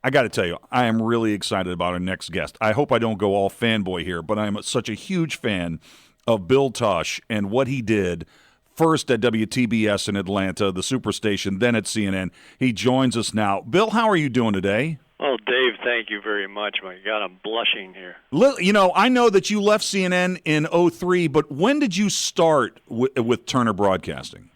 I got to tell you, I am really excited about our next guest. I hope I don't go all fanboy here, but I'm such a huge fan of Bill Tush and what he did first at WTBS in Atlanta, the Superstation, then at CNN. He joins us now. Bill, how are you doing today? Oh, Dave, thank you very much. My God, I'm blushing here. You know, I know that you left CNN in '03, but when did you start with Turner Broadcasting?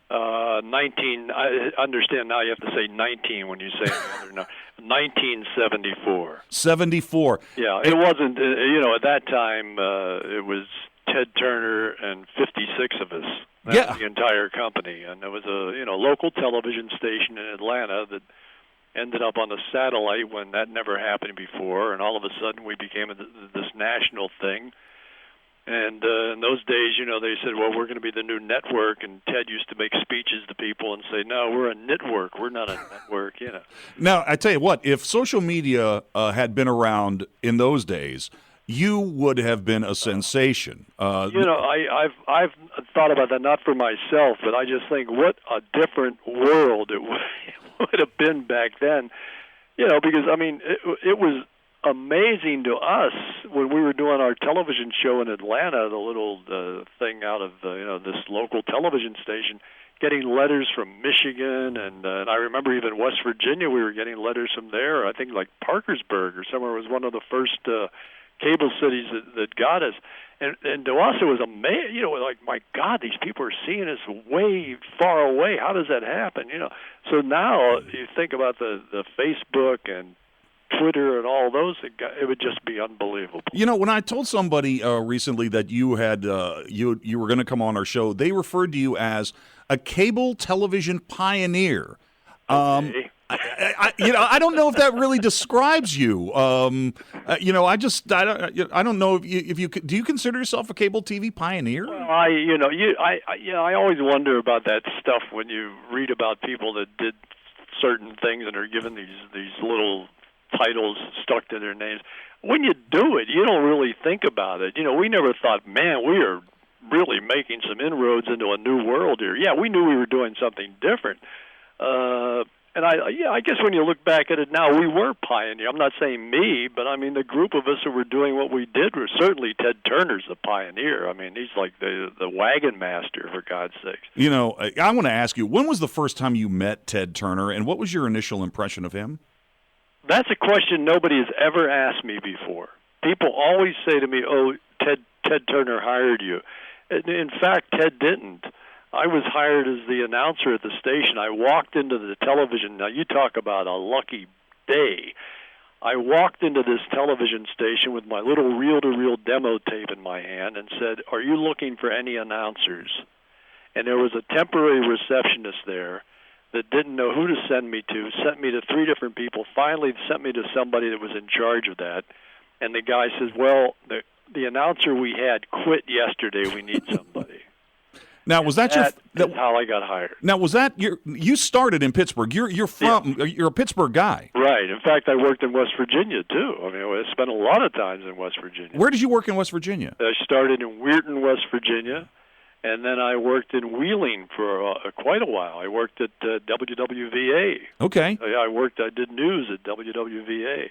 I understand now you have to say 19 when you say another number. 1974. 74. Yeah, it wasn't, at that time, it was Ted Turner and 56 of us. That was the entire company. And it was a, local television station in Atlanta that ended up on the satellite when that never happened before. And all of a sudden we became this national thing. And in those days, they said, well, we're going to be the new network. And Ted used to make speeches to people and say, no, we're a network. We're not a network, Now, I tell you what, if social media had been around in those days, you would have been a sensation. I've thought about that, not for myself, but I just think what a different world it would have been back then. Because, it was amazing to us when we were doing our television show in Atlanta, the little thing out of this local television station, getting letters from Michigan, and I remember even West Virginia, we were getting letters from there. I think like Parkersburg or somewhere was one of the first cable cities that got us. And to us it was amazing, like, my God, these people are seeing us way far away. How does that happen? So now you think about the Facebook and Twitter and all those, it would just be unbelievable. When I told somebody recently that you had you were going to come on our show, they referred to you as a cable television pioneer. Okay. I don't know if that really describes you. I don't know if you do you consider yourself a cable TV pioneer? Well, I always wonder about that stuff when you read about people that did certain things and are given these little titles stuck to their names. When you do it, you don't really think about it. We never thought, man, we are really making some inroads into a new world here. Yeah, we knew we were doing something different. And I guess when you look back at it now, we were pioneers. I'm not saying me, but the group of us who were doing what we did were certainly Ted Turner's the pioneer. He's like the wagon master, for God's sakes. I want to ask you, when was the first time you met Ted Turner, and what was your initial impression of him? That's a question nobody has ever asked me before. People always say to me, oh, Ted Turner hired you. In fact, Ted didn't. I was hired as the announcer at the station. I walked into the television. Now, you talk about a lucky day. I walked into this television station with my little reel-to-reel demo tape in my hand and said, are you looking for any announcers? And there was a temporary receptionist there that didn't know who to send me to, sent me to 3 different people, finally sent me to somebody that was in charge of that. And the guy says, well, the announcer we had quit yesterday. We need somebody. Now, was that's how I got hired. Now, was that you started in Pittsburgh? You're a Pittsburgh guy, right? In fact, I worked in West Virginia too. I spent a lot of times in West Virginia. Where did you work in West Virginia? I started in Weirton, West Virginia, and then I worked in Wheeling for quite a while. I worked at WWVA. Okay. I did news at WWVA,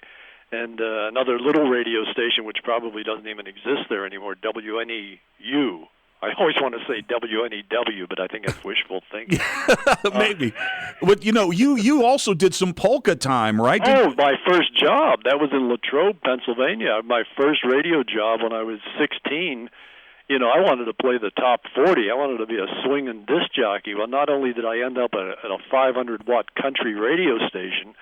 and another little radio station which probably doesn't even exist there anymore, WNEU. I always want to say WNEW, but I think that's wishful thinking. Maybe. But, you also did some polka time, right? My first job. That was in Latrobe, Pennsylvania. My first radio job when I was 16. I wanted to play the top 40. I wanted to be a swinging disc jockey. Well, not only did I end up at a 500-watt country radio station,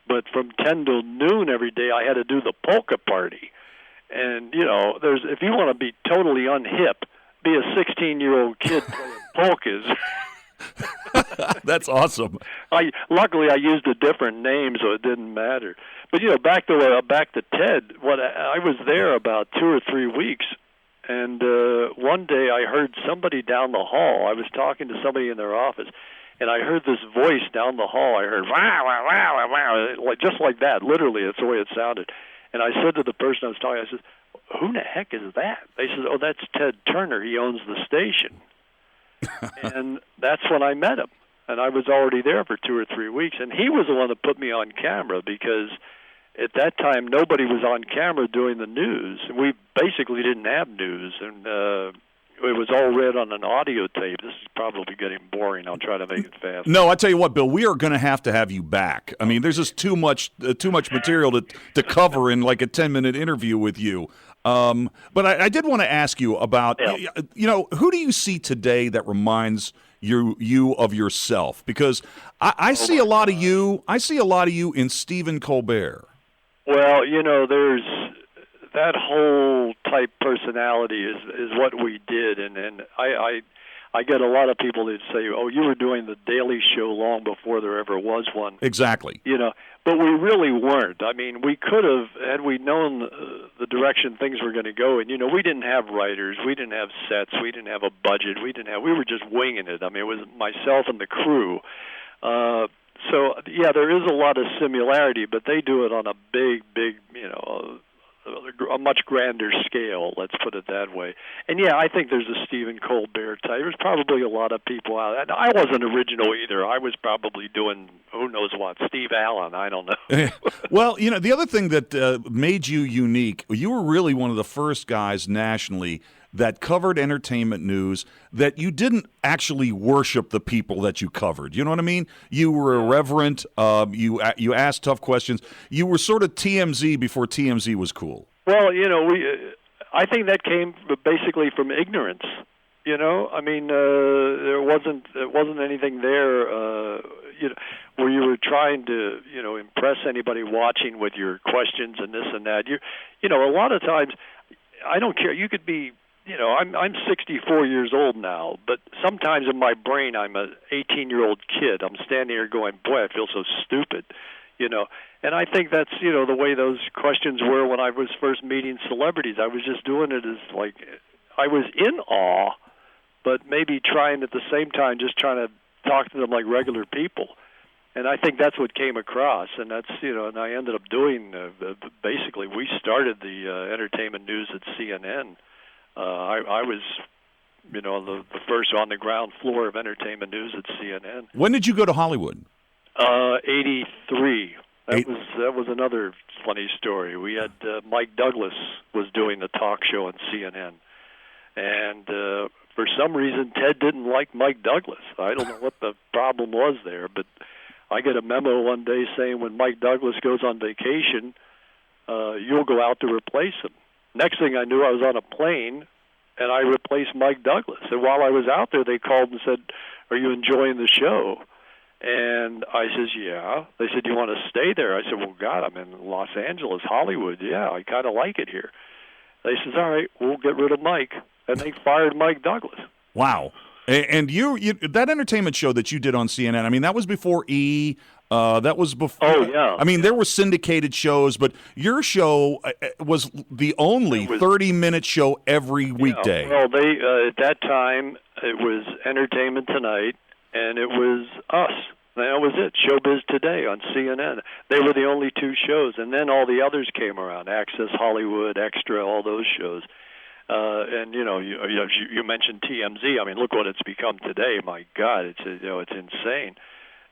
but from 10 till noon every day I had to do the polka party. And, if you want to be totally unhip, be a 16-year-old kid playing polkas. That's awesome. Luckily, I used a different name, so it didn't matter. But back to Ted. I was there about 2 or 3 weeks, and one day I heard somebody down the hall. I was talking to somebody in their office, and I heard this voice down the hall. I heard wow, wow, wow, wow, just like that. Literally, that's the way it sounded. And I said to the person I was talking, I said, who the heck is that? They said, oh, that's Ted Turner. He owns the station. And that's when I met him. And I was already there for 2 or 3 weeks. And he was the one that put me on camera because at that time, nobody was on camera doing the news. We basically didn't have news, and it was all read on an audio tape. This is probably getting boring. I'll try to make it fast. No, I tell you what, Bill, we are going to have you back. I mean, there's just too much material to cover in like a 10-minute interview with you. But I did want to ask you about, who do you see today that reminds you of yourself? Because I see a lot of you. I see a lot of you in Stephen Colbert. Well, there's that whole type personality is what we did, and I get a lot of people that say, "Oh, you were doing the Daily Show long before there ever was one." Exactly. But we really weren't. I mean, we could have, had we known the direction things were going to go. And we didn't have writers, we didn't have sets, we didn't have a budget, we were just winging it. I mean, it was myself and the crew. So yeah, there is a lot of similarity, but they do it on a big, a much grander scale, let's put it that way. And yeah, I think there's a Stephen Colbert type. There's probably a lot of people out there. I wasn't original either. I was probably doing who knows what, Steve Allen, I don't know. Well, the other thing that made you unique, you were really one of the first guys nationally that covered entertainment news that you didn't actually worship the people that you covered. You know what I mean? You were irreverent. You asked tough questions. You were sort of TMZ before TMZ was cool. Well, I think that came basically from ignorance. I mean, there wasn't anything there, where you were trying to, impress anybody watching with your questions and this and that. A lot of times, I don't care. You could be. I'm 64 years old now, but sometimes in my brain I'm an 18-year-old kid. I'm standing here going, boy, I feel so stupid, And I think that's, the way those questions were when I was first meeting celebrities. I was just doing it as like, I was in awe, but maybe trying at the same time, just trying to talk to them like regular people. And I think that's what came across, and that's, and I ended up doing, basically, we started the entertainment news at CNN. I was, the first on the ground floor of entertainment news at CNN. When did you go to Hollywood? 83. That was another funny story. We had Mike Douglas was doing the talk show on CNN, and for some reason Ted didn't like Mike Douglas. I don't know what the problem was there, but I get a memo one day saying when Mike Douglas goes on vacation, you'll go out to replace him. Next thing I knew, I was on a plane, and I replaced Mike Douglas. And while I was out there, they called and said, "Are you enjoying the show?" And I says, "Yeah." They said, "Do you want to stay there?" I said, "Well, God, I'm in Los Angeles, Hollywood. Yeah, I kind of like it here." They says, "All right, we'll get rid of Mike." And they fired Mike Douglas. Wow. And you that entertainment show that you did on CNN, I mean, that was before E! That was before. Oh, yeah. I mean, there were syndicated shows, but your show was the only 30-minute show every weekday. Well, they at that time, it was Entertainment Tonight, and it was us. That was it, Showbiz Today on CNN. They were the only two shows, and then all the others came around, Access Hollywood, Extra, all those shows. And you mentioned TMZ. I mean, look what it's become today. My God, it's insane.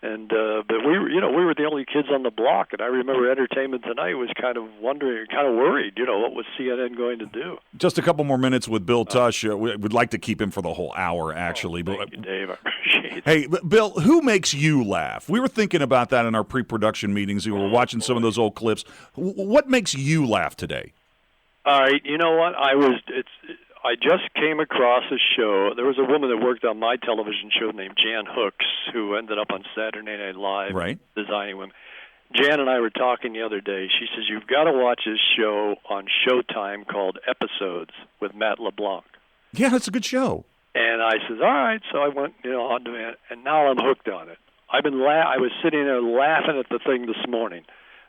And but we were the only kids on the block, and I remember Entertainment Tonight was kind of wondering, kind of worried, what was CNN going to do? Just a couple more minutes with Bill Tush. We'd like to keep him for the whole hour, actually. Thank you, Dave. I appreciate it. Hey, Bill, who makes you laugh? We were thinking about that in our pre-production meetings. We were watching some of those old clips. What makes you laugh today? All right, you know what? I just came across a show. There was a woman that worked on my television show named Jan Hooks, who ended up on Saturday Night Live, right, designing women. Jan and I were talking the other day. She says, "You've got to watch this show on Showtime called Episodes with Matt LeBlanc." Yeah, that's a good show. And I says, "All right." So I went, on to it, and now I'm hooked on it. I was sitting there laughing at the thing this morning.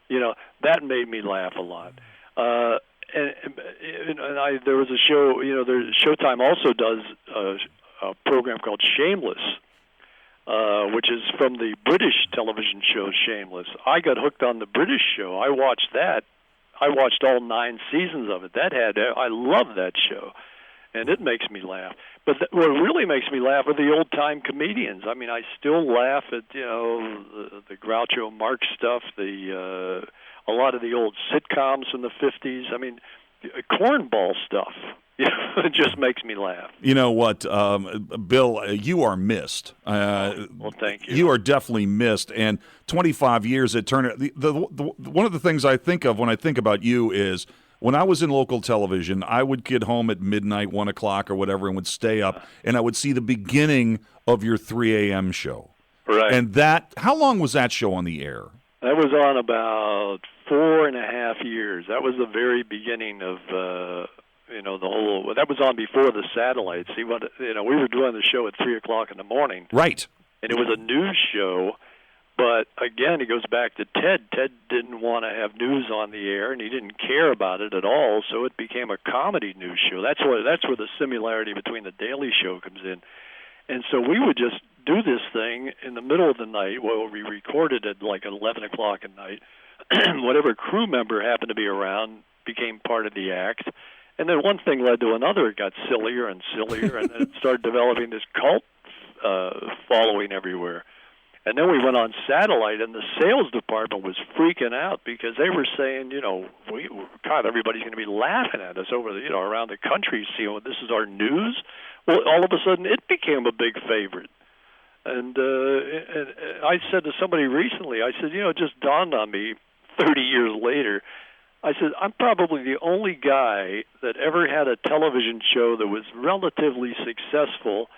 That made me laugh a lot. There was a show, Showtime also does a program called Shameless, which is from the British television show Shameless. I got hooked on the British show. I watched that. I watched all 9 seasons of it. I love that show, and it makes me laugh. But what really makes me laugh are the old-time comedians. I mean, I still laugh at, the Groucho Marx stuff, a lot of the old sitcoms from the 50s. I mean, cornball stuff. It just makes me laugh. You know what, Bill, you are missed. Well, thank you. You are definitely missed. And 25 years at Turner, one of the things I think of when I think about you is when I was in local television, I would get home at midnight, 1 o'clock or whatever, and would stay up, and I would see the beginning of your 3 a.m. show. Right. And how long was that show on the air? That was on about 4.5 years. That was the very beginning of the whole. That was on before the satellites. We were doing the show at 3 o'clock in the morning. Right. And it was a news show, but again, it goes back to Ted. Ted didn't want to have news on the air, and he didn't care about it at all. So it became a comedy news show. That's where the similarity between the Daily Show comes in. And so we would just do this thing in the middle of the night. Well, we recorded at like 11 o'clock at night. Whatever crew member happened to be around became part of the act. And then one thing led to another. It got sillier and sillier, and then it started developing this cult following everywhere. And then we went on satellite, and the sales department was freaking out because they were saying, God, everybody's going to be laughing at us around the country, seeing this is our news. Well, all of a sudden, it became a big favorite. And I said to somebody recently, I said, it just dawned on me 30 years later. I said, I'm probably the only guy that ever had a television show that was relatively successful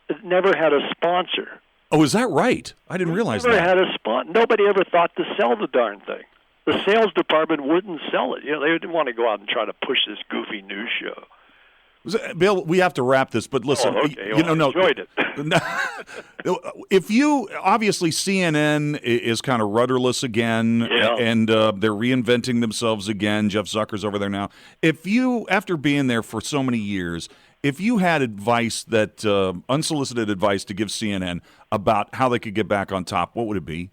that never had a sponsor. Oh, is that right? I didn't realize that. Never had a sponsor. Nobody ever thought to sell the darn thing. The sales department wouldn't sell it. They didn't want to go out and try to push this goofy news show. Bill, we have to wrap this, but listen, I enjoyed it. If you obviously CNN is kind of rudderless again, yeah. And they're reinventing themselves again. Jeff Zucker's over there now. If you, after being there for so many years, if you had advice that unsolicited advice to give CNN about how they could get back on top, what would it be?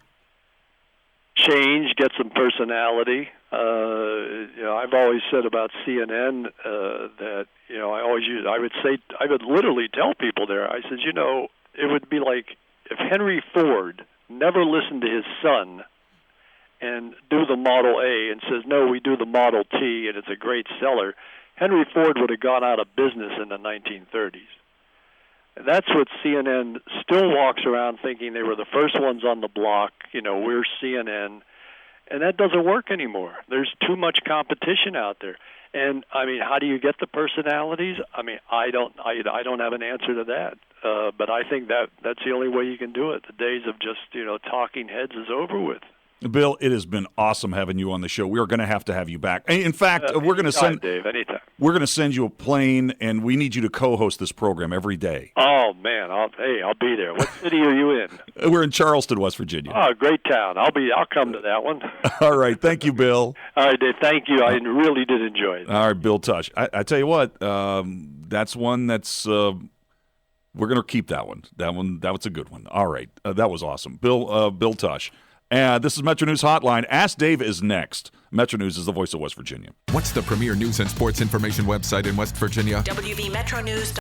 Change, get some personality. I've always said about CNN that I would literally tell people there. I said, it would be like if Henry Ford never listened to his son and do the Model A and says, no, we do the Model T and it's a great seller. Henry Ford would have gone out of business in the 1930s. And that's what CNN still walks around thinking they were the first ones on the block. We're CNN. And that doesn't work anymore. There's too much competition out there. And how do you get the personalities? I don't have an answer to that. But I think that's the only way you can do it. The days of just talking heads is over with. Bill, it has been awesome having you on the show. We are going to have you back. In fact, we're going to send Dave, anytime. We're going to send you a plane, and we need you to co-host this program every day. Oh man, I'll be there. What city are you in? We're in Charleston, West Virginia. Oh, great town. I'll come to that one. All right, thank you, Bill. All right, Dave. Thank you. I really did enjoy it. All right, Bill Tush. I tell you what, that's one that's we're going to keep that one. That was a good one. All right, that was awesome, Bill Tush. This is Metro News Hotline. Ask Dave is next. Metro News is the voice of West Virginia. What's the premier news and sports information website in West Virginia? WVMetronews.com.